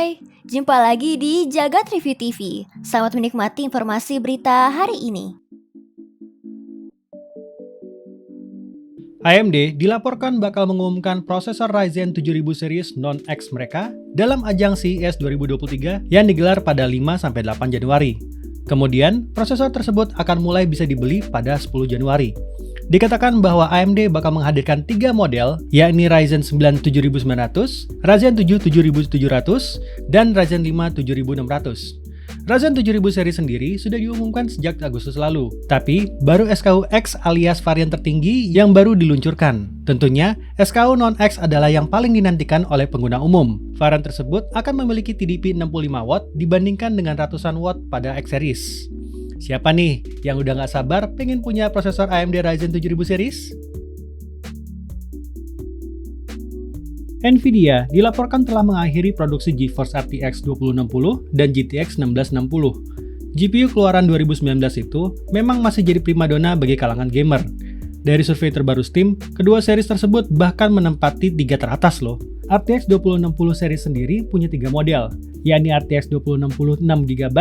Hai, jumpa lagi di Jagat Review TV. Selamat menikmati informasi berita hari ini. AMD dilaporkan bakal mengumumkan prosesor Ryzen 7000 series non-X mereka dalam ajang CES 2023 yang digelar pada 5-8 Januari. Kemudian, prosesor tersebut akan mulai bisa dibeli pada 10 Januari. Dikatakan bahwa AMD bakal menghadirkan 3 model, yakni Ryzen 9 7900, Ryzen 7 7700, dan Ryzen 5 7600. Ryzen 7000 seri sendiri sudah diumumkan sejak Agustus lalu, tapi baru SKU X alias varian tertinggi yang baru diluncurkan. Tentunya, SKU non-X adalah yang paling dinantikan oleh pengguna umum. Varian tersebut akan memiliki TDP 65W dibandingkan dengan ratusan watt pada X series. Siapa nih yang udah gak sabar pengen punya prosesor AMD Ryzen 7000 series? Nvidia dilaporkan telah mengakhiri produksi GeForce RTX 2060 dan GTX 1660. GPU keluaran 2019 itu memang masih jadi primadona bagi kalangan gamer. Dari survei terbaru Steam, kedua series tersebut bahkan menempati 3 teratas loh. RTX 2060 series sendiri punya 3 model, yakni RTX 2060 6GB,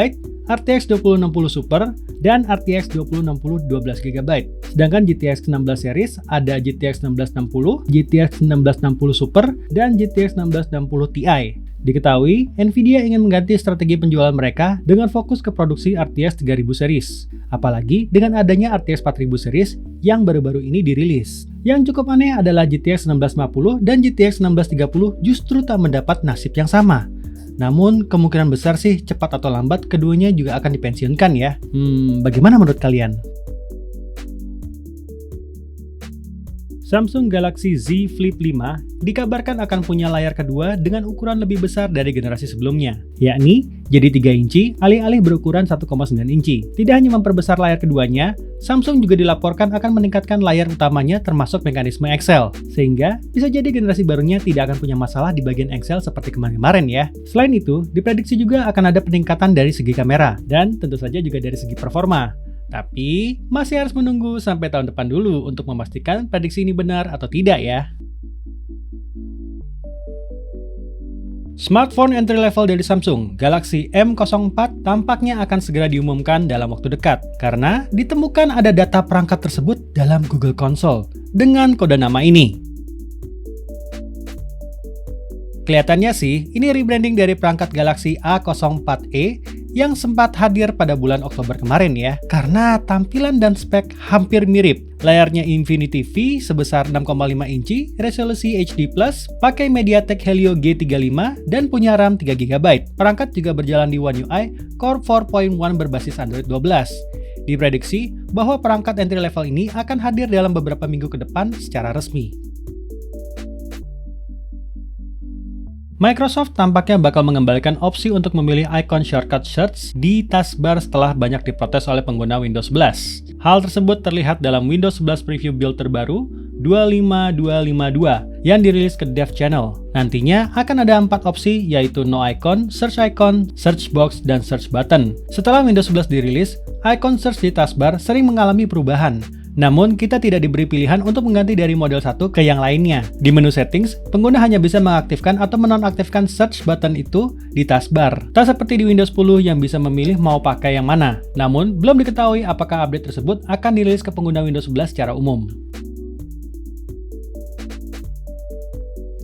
RTX 2060 Super, dan RTX 2060 12GB. Sedangkan GTX 16 series ada GTX 1660, GTX 1660 Super, dan GTX 1660 Ti. Diketahui, Nvidia ingin mengganti strategi penjualan mereka dengan fokus ke produksi RTX 3000 series. Apalagi dengan adanya RTX 4000 series yang baru-baru ini dirilis. Yang cukup aneh adalah GTX 1650 dan GTX 1630 justru tak mendapat nasib yang sama. Namun, kemungkinan besar sih cepat atau lambat keduanya juga akan dipensiunkan ya. Bagaimana menurut kalian? Samsung Galaxy Z Flip 5 dikabarkan akan punya layar kedua dengan ukuran lebih besar dari generasi sebelumnya, yakni jadi 3 inci alih-alih berukuran 1,9 inci. Tidak hanya memperbesar layar keduanya, Samsung juga dilaporkan akan meningkatkan layar utamanya termasuk mekanisme Excel, sehingga bisa jadi generasi barunya tidak akan punya masalah di bagian Excel seperti kemarin-kemarin ya. Selain itu, diprediksi juga akan ada peningkatan dari segi kamera, dan tentu saja juga dari segi performa. Tapi, masih harus menunggu sampai tahun depan dulu untuk memastikan prediksi ini benar atau tidak ya. Smartphone entry level dari Samsung, Galaxy M04 tampaknya akan segera diumumkan dalam waktu dekat karena ditemukan ada data perangkat tersebut dalam Google Console dengan kode nama ini. Kelihatannya sih, ini rebranding dari perangkat Galaxy A04e yang sempat hadir pada bulan Oktober kemarin ya, karena tampilan dan spek hampir mirip. Layarnya Infinity V sebesar 6,5 inci, resolusi HD+, pakai MediaTek Helio G35, dan punya RAM 3GB. Perangkat juga berjalan di One UI Core 4.1 berbasis Android 12. Diprediksi bahwa perangkat entry level ini akan hadir dalam beberapa minggu ke depan secara resmi. Microsoft tampaknya bakal mengembalikan opsi untuk memilih icon shortcut search di taskbar setelah banyak diprotes oleh pengguna Windows 11. Hal tersebut terlihat dalam Windows 11 preview build terbaru 25252 yang dirilis ke Dev Channel. Nantinya akan ada 4 opsi yaitu no icon, search box, dan search button. Setelah Windows 11 dirilis, icon search di taskbar sering mengalami perubahan. Namun, kita tidak diberi pilihan untuk mengganti dari model satu ke yang lainnya. Di menu settings, pengguna hanya bisa mengaktifkan atau menonaktifkan search button itu di taskbar. Tak seperti di Windows 10 yang bisa memilih mau pakai yang mana. Namun, belum diketahui apakah update tersebut akan dirilis ke pengguna Windows 11 secara umum.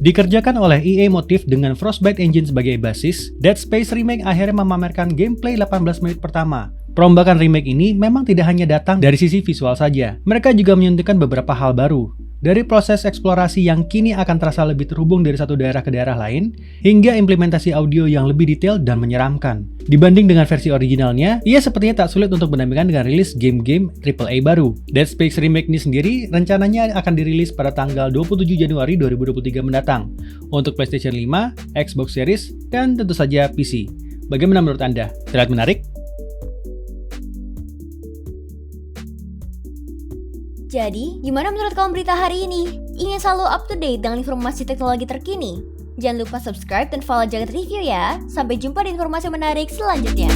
Dikerjakan oleh EA Motive dengan Frostbite Engine sebagai basis, Dead Space Remake akhirnya memamerkan gameplay 18 menit pertama. Perombakan remake ini memang tidak hanya datang dari sisi visual saja. Mereka juga menyuntikkan beberapa hal baru. Dari proses eksplorasi yang kini akan terasa lebih terhubung dari satu daerah ke daerah lain, hingga implementasi audio yang lebih detail dan menyeramkan. Dibanding dengan versi originalnya, ia sepertinya tak sulit untuk berdamaikan dengan rilis game-game AAA baru. Dead Space Remake ini sendiri rencananya akan dirilis pada tanggal 27 Januari 2023 mendatang untuk PlayStation 5, Xbox Series, dan tentu saja PC. Bagaimana menurut Anda? Terlihat menarik? Jadi, gimana menurut kamu berita hari ini? Ingin selalu up to date dengan informasi teknologi terkini? Jangan lupa subscribe dan follow Jagat Review ya. Sampai jumpa di informasi menarik selanjutnya.